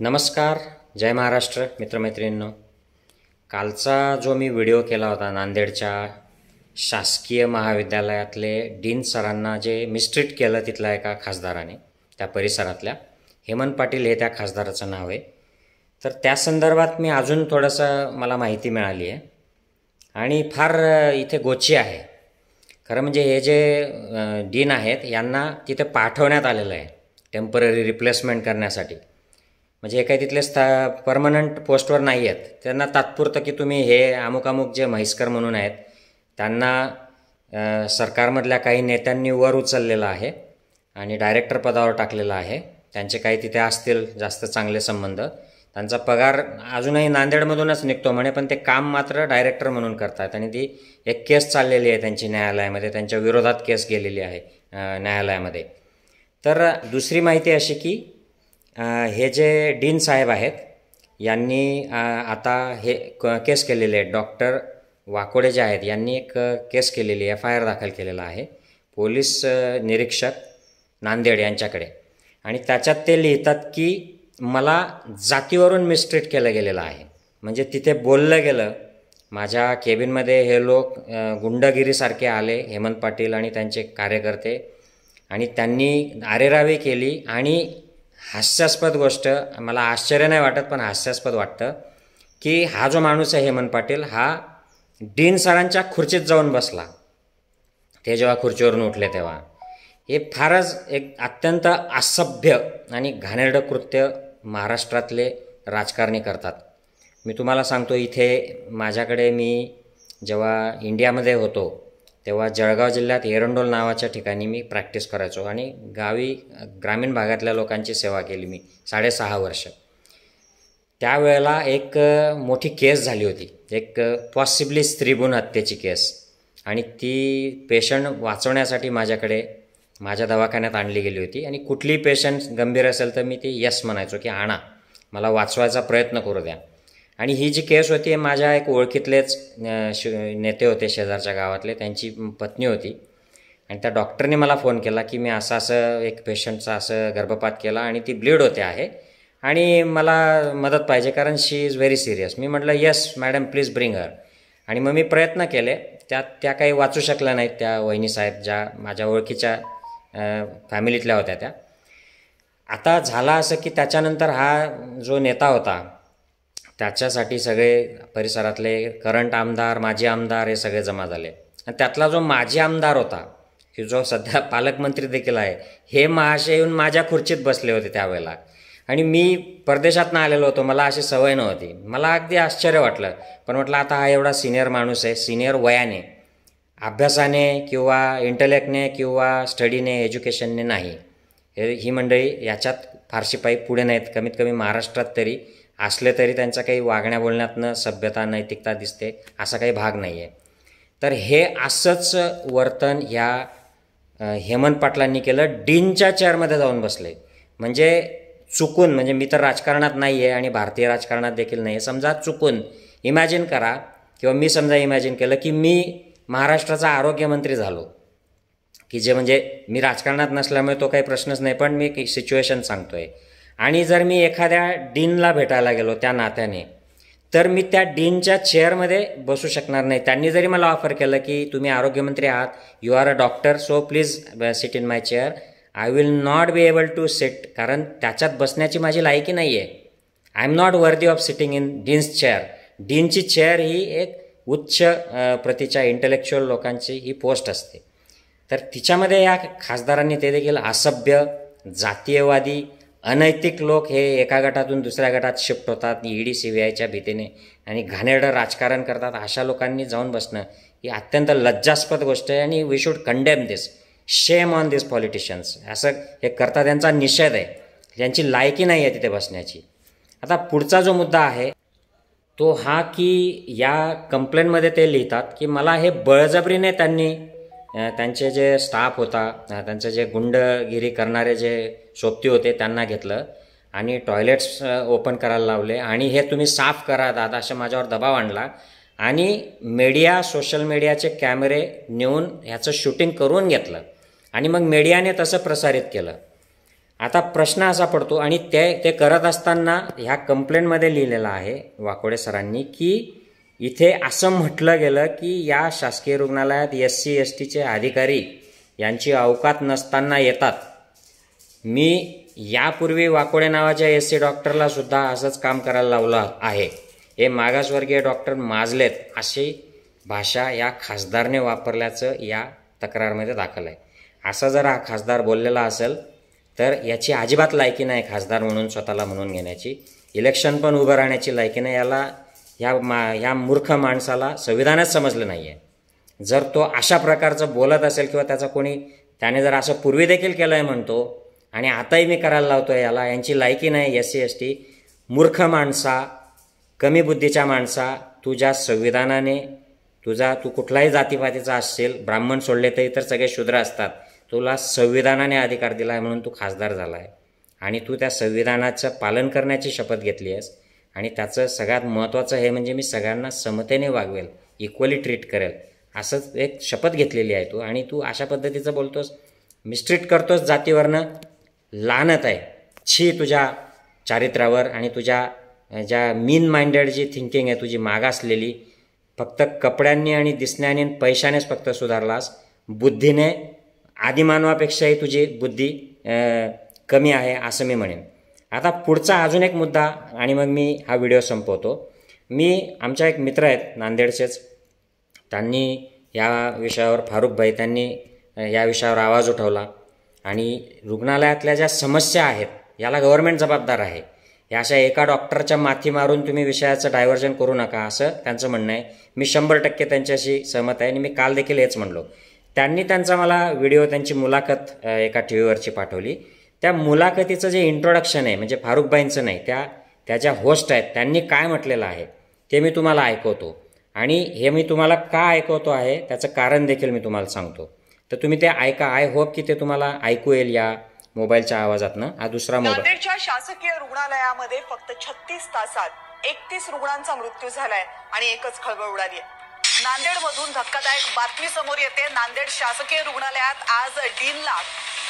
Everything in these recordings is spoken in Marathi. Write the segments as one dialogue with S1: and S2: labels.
S1: नमस्कार, जय महाराष्ट्र मित्रमैत्रिणींनो. कालचा जो मी व्हिडिओ केला होता नांदेडच्या शासकीय महाविद्यालयातले डीन सरांना जे मिस्ट्रीट केलं तिथल्या एका खासदाराने, त्या परिसरातल्या हेमंत पाटील हे त्या खासदाराचं नाव आहे. तर त्या संदर्भात मी अजून थोडंसं मला माहिती मिळाली आहे आणि फार इथे गोची आहे. खरं म्हणजे हे जे डीन आहेत यांना तिथे पाठवण्यात आलेलं आहे टेम्पररी रिप्लेसमेंट करण्यासाठी. म्हणजे हे काही तिथले परमनंट पोस्टवर नाही आहेत, त्यांना तात्पुरतं की तुम्ही हे अमुक अमुक जे म्हैसकर म्हणून आहेत त्यांना सरकारमधल्या काही नेत्यांनी वर उचललेलं आहे आणि डायरेक्टर पदावर टाकलेलं आहे. त्यांचे काही तिथे असतील जास्त चांगले संबंध, त्यांचा पगार अजूनही नांदेडमधूनच निघतो म्हणे, पण ते काम मात्र डायरेक्टर म्हणून करतात. आणि ती एक केस चाललेली आहे त्यांची न्यायालयामध्ये, त्यांच्या विरोधात केस गेलेली आहे न्यायालयामध्ये. तर दुसरी माहिती अशी की हे जे डीन साहेब आहेत यांनी आता हे केस केलेले आहे. डॉक्टर वाकोडे जे आहेत यांनी एक केस केलेली FIR दाखल केलेला आहे पोलीस निरीक्षक नांदेड यांच्याकडे. आणि त्याच्यात ते लिहितात की मला जातीवरून मिस्ट्रीट केलं गेलेलं आहे. म्हणजे तिथे बोललं गेलं, माझ्या केबिनमध्ये हे लोक गुंडगिरीसारखे आले, हेमंत पाटील आणि त्यांचे कार्यकर्ते, आणि त्यांनी आरेरावी केली. आणि हास्यास्पद गोष्ट, मला आश्चर्य नाही वाटत पण हास्यास्पद वाटतं की हा जो माणूस आहे हेमंत पाटील, हा डीन सरांच्या खुर्चीत जाऊन बसला ते जेव्हा खुर्चीवरून उठले तेव्हा. हे फारच एक अत्यंत असभ्य आणि घाणेरडं कृत्य महाराष्ट्रातले राजकारणी करतात. मी तुम्हाला सांगतो, इथे माझ्याकडे मी जेव्हा इंडियामध्ये होतो तेव्हा जळगाव जिल्ह्यात एरंडोल नावाच्या ठिकाणी मी प्रॅक्टिस करायचो आणि गावी ग्रामीण भागातल्या लोकांची सेवा केली मी 6.5 वर्ष. त्यावेळेला एक मोठी केस झाली होती, एक पॉसिबली स्त्रीभ्रूण हत्येची केस, आणि ती पेशंट वाचवण्यासाठी माझ्या दवाखान्यात आणली गेली होती. आणि कुठलीही पेशंट गंभीर असेल तर मी ती यस म्हणायचो की आणा, मला वाचवायचा प्रयत्न करू द्या. आणि ही जी केस होती माझ्या एक ओळखीतलेच नेते होते शेजारच्या गावातले, त्यांची पत्नी होती. आणि त्या डॉक्टरने मला फोन केला की मी असं एक पेशंटचा असं गर्भपात केला आणि ती ब्लीड होते आहे आणि मला मदत पाहिजे कारण शी इज व्हेरी सिरियस. मी म्हटलं yes madam please bring her. आणि मग मी प्रयत्न केले, त्या काही वाचू शकल्या नाहीत त्या वहिनीसाहेब, ज्या माझ्या ओळखीच्या फॅमिलीतल्या होत्या त्या. आता झालं असं की त्याच्यानंतर हा जो नेता होता त्याच्यासाठी सगळे परिसरातले करंट आमदार, माजी आमदार हे सगळे जमा झाले. आणि त्यातला जो माजी आमदार होता, की जो सध्या पालकमंत्री देखील आहे, हे महाशय येऊन माझ्या खुर्चीत बसले होते त्यावेळेला. आणि मी परदेशातनं आलेलो होतो, मला अशी सवय नव्हती. मला अगदी आश्चर्य वाटलं, पण म्हटलं आता हा एवढा सिनियर माणूस आहे, सिनियर वयाने, अभ्यासाने किंवा इंटलेक्टने किंवा स्टडीने एज्युकेशनने नाही, ही मंडळी याच्यात फारशी पायी पुढे नाहीत. कमीत कमी महाराष्ट्रात तरी असले तरी त्यांचा काही वागण्या बोलण्यातनं सभ्यता नैतिकता दिसते असा काही भाग नाही आहे. तर हे असंच वर्तन ह्या हेमंत पाटलांनी केलं, डीनच्या चेअरमध्ये जाऊन बसले. म्हणजे चुकून, म्हणजे मी तर राजकारणात नाही आहे आणि भारतीय राजकारणात देखील नाही आहे, समजा चुकून इमॅजिन करा, किंवा मी समजा इमॅजिन केलं की मी महाराष्ट्राचा आरोग्यमंत्री झालो, की जे म्हणजे मी राजकारणात नसल्यामुळे तो काही प्रश्नच नाही, पण मी एक सिच्युएशन सांगतो आहे. आणि जर मी एखाद्या डीनला भेटायला गेलो त्या नात्याने, तर मी त्या डीनच्या चेअरमध्ये बसू शकणार नाही. त्यांनी जरी मला ऑफर केलं की तुम्ही आरोग्यमंत्री आहात, you are a doctor, so please sit in my chair, I will not be able to sit, कारण त्याच्यात बसण्याची माझी लायकी नाही आहे. I am not worthy of sitting in dean's chair. डीनची चेअर ही एक उच्च प्रतीच्या इंटेलेक्च्युअल लोकांची ही पोस्ट असते. तर तिच्यामध्ये या खासदारांनी ते देखील असभ्य, जातीयवादी, अनैतिक लोक हे एका गटातून दुसऱ्या गटात शिफ्ट होतात ED CBIच्या भीतीने आणि घाणेरडं राजकारण करतात. अशा लोकांनी जाऊन बसणं ही अत्यंत लज्जास्पद गोष्ट आहे आणि we should condemn this. Shame on this politicians. असं हे करता त्यांचा निषेध आहे, त्यांची लायकी नाही आहे तिथे बसण्याची. आता पुढचा जो मुद्दा आहे तो हा की या कंप्लेंटमध्ये ते लिहितात की मला हे बळजबरीने त्यांचे जे स्टाफ होता, त्यांचे जे गुंडगिरी करणारे जे सोबती होते त्यांना घेतलं आणि टॉयलेट्स ओपन करायला लावले आणि हे तुम्ही साफ करा दादा असं माझ्यावर दबाव आणला. आणि मीडिया, सोशल मीडियाचे कॅमेरे नेऊन ह्याचं शूटिंग करून घेतलं आणि मग मीडियाने तसं प्रसारित केलं. आता प्रश्न असा पडतो, आणि ते करत असताना ह्या कंप्लेंटमध्ये लिहिलेलं आहे वाकोडे सरांनी की इथे असं म्हटलं गेलं की या शासकीय रुग्णालयात SC STचे अधिकारी यांची अवकात नसताना येतात. मी यापूर्वी वाकोडे नावाच्या SC डॉक्टरला सुद्धा असंच काम करायला लावलं आहे. हे मागासवर्गीय डॉक्टर माजलेत अशी भाषा या खासदारने वापरल्याचं या तक्रारमध्ये दाखल आहे. असं जर हा खासदार बोललेला असेल तर याची अजिबात लायकी नाही खासदार म्हणून स्वतःला म्हणून घेण्याची. इलेक्शन पण उभं राहण्याची लायकी नाही. याला ह्या मूर्ख माणसाला संविधानच समजलं नाही आहे. जर तो अशा प्रकारचं बोलत असेल किंवा त्याने जर असं पूर्वी देखील केलं आहे म्हणतो आणि आताही मी करायला लावतो याला, यांची लायकी नाही SC ST. मूर्ख माणसा, कमी बुद्धीच्या माणसा, तुझ्या संविधानाने तू कुठलाही जातीपातीचा असशील, ब्राह्मण सोडले तरी तर सगळे शूद्र असतात, तुला संविधानाने अधिकार दिला आहे म्हणून तू खासदार झाला आहे आणि तू त्या संविधानाचं पालन करण्याची शपथ घेतली आहेस. आणि त्याचं सगळ्यात महत्त्वाचं हे म्हणजे मी सगळ्यांना समतेने वागवेल, इक्वली ट्रीट करेल, असंच एक शपथ घेतलेली आहे तू, आणि तू अशा पद्धतीचं बोलतोस, मिस्ट्रीट करतोस जातीवरनं. लानत आहे, छी तुझ्या चारित्र्यावर आणि तुझ्या ज्या मीन माइंडेड जी थिंकिंग आहे तुझी मागासलेली. फक्त कपड्यांनी आणि दिसण्याने पैशानेच फक्त सुधारलास, बुद्धीने आदिमानवापेक्षाही तुझी बुद्धी कमी आहे असं मी म्हणेन. आता पुढचा अजून एक मुद्दा आणि मग मी हा व्हिडिओ संपवतो. आमच्या एक मित्र आहेत नांदेडचेच, त्यांनी या विषयावर, फारुखभाई, त्यांनी या विषयावर आवाज उठवला आणि रुग्णालयातल्या ज्या समस्या आहेत याला गव्हर्नमेंट जबाबदार आहे. या अशा एका डॉक्टरच्या माथी मारून तुम्ही विषयाचं डायव्हर्जन करू नका असं त्यांचं म्हणणं आहे. मी 100% त्यांच्याशी सहमत आहे आणि मी काल देखील हेच म्हणलो. त्यांनी मला व्हिडिओ, त्यांची मुलाखत एका TV वरची पाठवली. त्या मुलाखतीचं जे इंट्रोडक्शन आहे, म्हणजे फारुखभाईंचं नाही, त्या ज्या होस्ट आहेत त्यांनी काय म्हटलेलं आहे ते मी तुम्हाला ऐकवतो. आणि हे मी तुम्हाला का ऐकवतो आहे त्याचं कारण देखील मी तुम्हाला सांगतो. तर तुम्ही ते ऐका. आय होप की ते तुम्हाला ऐकू येईल या मोबाईलच्या आवाजातनं. हा दुसरा मोबाईल.
S2: नांदेडच्या शासकीय रुग्णालयामध्ये फक्त 36 तासात 31 रुग्णांचा मृत्यू झालाय आणि एकच खळबळ उडाली आहे. नांदेडमधून धक्कादायक बातमी समोर येते. नांदेड शासकीय रुग्णालयात आज डीनला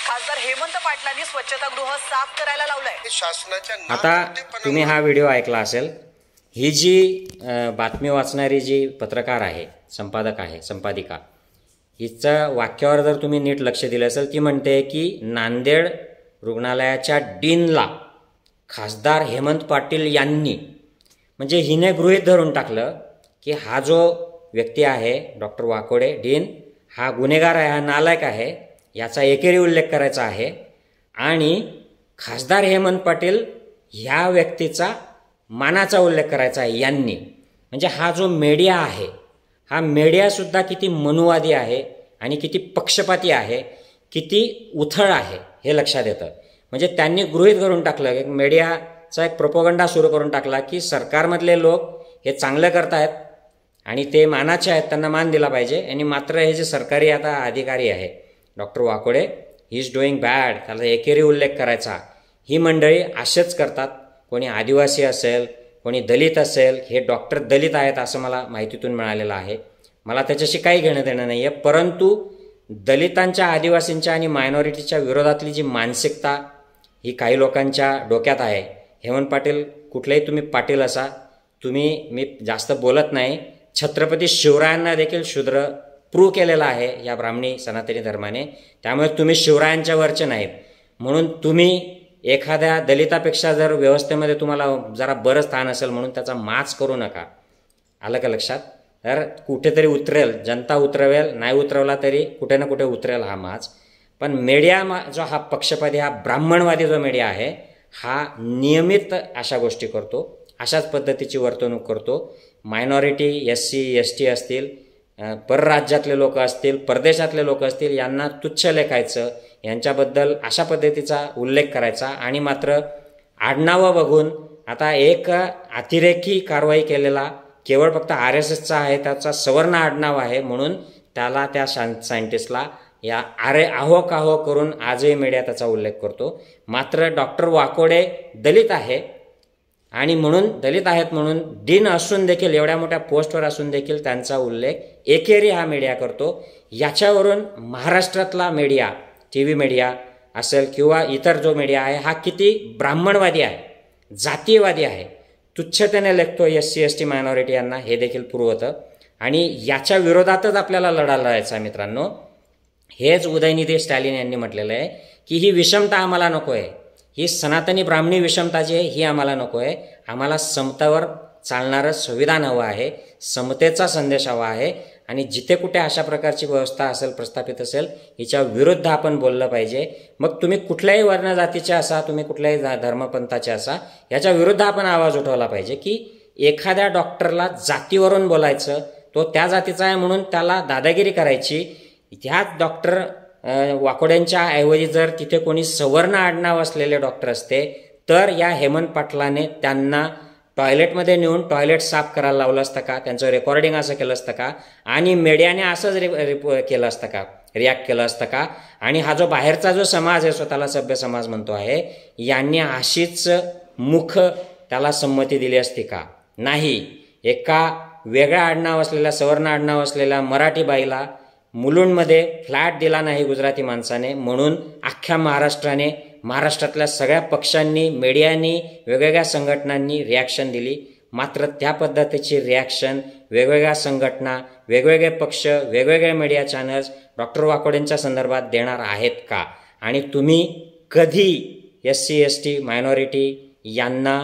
S2: खासदार हेमंत पाटलांनी स्वच्छतागृह साफ करायला लावलंय. शासनाच्या
S1: आता तुम्ही हा व्हिडिओ ऐकला असेल. ही जी बातमी वाचणारी जी पत्रकार आहे, संपादक आहे, संपादिका, हिचं वाक्यावर जर तुम्ही नीट लक्ष दिलं असेल, ती म्हणते की नांदेड रुग्णालयाच्या डीनला खासदार हेमंत पाटील यांनी, म्हणजे हिने गृहीत धरून टाकलं की हा जो व्यक्ती आहे डॉक्टर वाकोडे डीन, हा गुन्हेगार आहे, हा नालायक आहे, याचा एकेरी उल्लेख करायचा आहे आणि खासदार हेमंत पाटील ह्या व्यक्तीचा मानाचा उल्लेख करायचा आहे यांनी. म्हणजे हा जो मीडिया आहे, हा मीडियासुद्धा किती मनुवादी आहे आणि किती पक्षपाती आहे, किती उथळ आहे हे लक्षात येतं. म्हणजे त्यांनी गृहीत करून टाकलं, एक मीडियाचा एक प्रोपोगंडा सुरू करून टाकला की सरकारमधले लोक हे चांगलं करतायत आणि ते मानाचे आहेत, त्यांना मान दिला पाहिजे. आणि मात्र हे जे सरकारी आता अधिकारी आहे doctor Wakode, he is doing bad, त्याला एकेरी उल्लेख करायचा. ही मंडळी असेच करतात. कोणी आदिवासी असेल, कोणी दलित असेल, हे डॉक्टर दलित आहेत असं मला माहितीतून मिळालेलं आहे. मला त्याच्याशी काही घेणं देणं नाही आहे, परंतु दलितांच्या, आदिवासींच्या आणि मायनॉरिटीच्या विरोधातली जी मानसिकता ही काही लोकांच्या डोक्यात आहे. हेमंत पाटील, कुठलेही तुम्ही पाटील असा, मी जास्त बोलत नाही, छत्रपती शिवरायांना देखील शूद्र प्रूव्ह केलेला आहे या ब्राह्मणी सनातनी धर्माने. त्यामुळे तुम्ही शिवरायांच्या वरचे नाहीत. म्हणून तुम्ही एखाद्या दलितापेक्षा जर व्यवस्थेमध्ये तुम्हाला जरा बरं स्थान असेल म्हणून त्याचा माच करू नका. आलं का लक्षात? तर कुठेतरी उतरेल, जनता उतरवेल, नाही उतरवला तरी कुठे ना कुठे उतरेल हा माच. पण मीडिया जो हा पक्षपाती, हा ब्राह्मणवादी जो मीडिया आहे, हा नियमित अशा गोष्टी करतो, अशाच पद्धतीची वर्तणूक करतो. मायनॉरिटी, SC ST असतील, परराज्यातले लोक असतील, परदेशातले लोक असतील, यांना तुच्छ लेखायचं, यांच्याबद्दल अशा पद्धतीचा उल्लेख करायचा. आणि मात्र आडनावं बघून आता एक अतिरेकी कारवाई केलेला केवळ फक्त RSSचा आहे, त्याचा सवर्ण आडनाव आहे म्हणून त्याला, त्या सायंटिस्टला या आहो काहो करून आजही मीडिया त्याचा उल्लेख करतो. मात्र डॉक्टर वाकोडे दलित आहे आणि म्हणून दलित आहेत म्हणून डीन असून देखील, एवढ्या मोठ्या पोस्टवर असून देखील त्यांचा उल्लेख एकेरी हा मीडिया करतो. याच्यावरून महाराष्ट्रातला मीडिया, TV मीडिया असेल किंवा इतर जो मीडिया आहे हा किती ब्राह्मणवादी आहे, जातीयवादी आहे, तुच्छतेने लेखतो SC ST मायनॉरिटी यांना, हे देखील प्रूव्ह होतं. आणि याच्या विरोधातच आपल्याला लढा लढायचा आहे मित्रांनो. हेच उदयनिधी स्टॅलिन यांनी म्हटलेलं आहे की ही विषमता आम्हाला नको आहे, ही सनातनी ब्राह्मणी विषमता जी आहे ही आम्हाला नको आहे. आम्हाला समतेवर चालणारं संविधान हवं आहे, समतेचा संदेश हवा आहे. आणि जिथे कुठे अशा प्रकारची व्यवस्था असेल, प्रस्थापित असेल, हिच्या विरुद्ध आपण बोललं पाहिजे. मग तुम्ही कुठल्याही वर्ण जातीचे असा, तुम्ही कुठल्याही धर्मपंथाचे असा, याच्या विरुद्ध आपण आवाज उठवला पाहिजे. की एखाद्या डॉक्टरला जातीवरून बोलायचं, तो त्या जातीचा आहे म्हणून त्याला दादागिरी करायची. ह्याच डॉक्टर वाकोड्यांच्या ऐवजी जर तिथे कोणी सवर्ण आडनाव असलेले डॉक्टर असते तर या हेमंत पाटलाने त्यांना टॉयलेटमध्ये नेऊन टॉयलेट साफ करायला लावलं असतं का? त्यांचं रेकॉर्डिंग असं केलं असतं का? आणि मीडियाने असंच केलं असतं का, रिॲक्ट केलं असतं का? आणि हा जो बाहेरचा जो समाज आहे, स्वतःला सभ्य समाज म्हणतो आहे, यांनी अशीच मुख त्याला संमती दिली असती का? नाही. एका वेगळ्या आडनाव असलेल्या, सवर्ण आडनाव असलेल्या मराठी बाईला मुलुंडमध्ये फ्लॅट दिला नाही गुजराती माणसाने, म्हणून अख्ख्या महाराष्ट्रातल्या सगळ्या पक्षांनी, मीडियानी, वेगवेगळ्या संघटनांनी रिॲक्शन दिली. मात्र त्या पद्धतीची रिॲक्शन वेगवेगळ्या संघटना, वेगवेगळे पक्ष, वेगवेगळे मीडिया चॅनल्स डॉक्टर वाकोडेंच्या संदर्भात देणार आहेत का? आणि तुम्ही कधी SC ST मायनॉरिटी यांना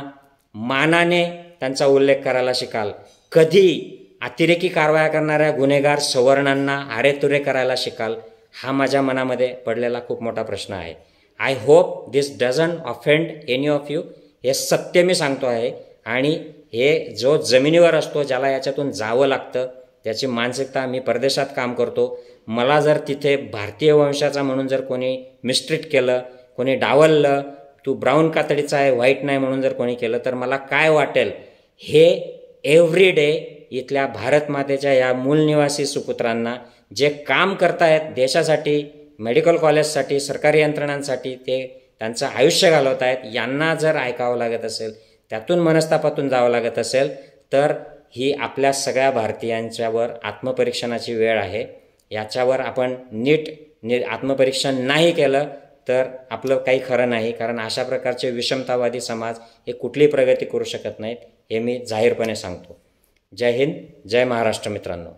S1: मानाने त्यांचा उल्लेख करायला शिकाल? कधी अतिरेकी कारवाया करणाऱ्या गुन्हेगार सवर्णांना अरेतुरे करायला शिकाल? हा माझ्या मनामध्ये पडलेला खूप मोठा प्रश्न आहे. I hope this doesn't offend any of you. हे सत्य मी सांगतो आहे. आणि हे जो जमिनीवर असतो, ज्याला याच्यातून जावं लागतं, त्याची मानसिकता, मी परदेशात काम करतो, मला जर तिथे भारतीय वंशाचा म्हणून जर कोणी मिस्ट्रीट केलं, कोणी डावललं, तू ब्राऊन कातडीचा आहे, व्हाईट नाही म्हणून जर कोणी केलं तर मला काय वाटेल, हे एव्हरी डे इथल्या भारत मातेच्या या मूल निवासी सुपुत्रांना जे काम करतायत देशासाठी, मेडिकल कॉलेजसाठी, सरकारी यंत्रणांसाठी, ते त्यांचं आयुष्य घालवत आहेत, यांना जर ऐकावं लागत असेल, त्यातून मनस्तापातून जावं लागत असेल, तर ही आपल्या सगळ्या भारतीयांच्यावर आत्मपरीक्षणाची वेळ आहे. याच्यावर आपण नीट आत्मपरीक्षण नाही केलं तर आपलं काही खरं नाही. कारण अशा प्रकारचे विषमतावादी समाज हे कुठलीही प्रगती करू शकत नाहीत, हे मी जाहीरपणे सांगतो. जय हिंद, जय महाराष्ट्र मित्रांनो.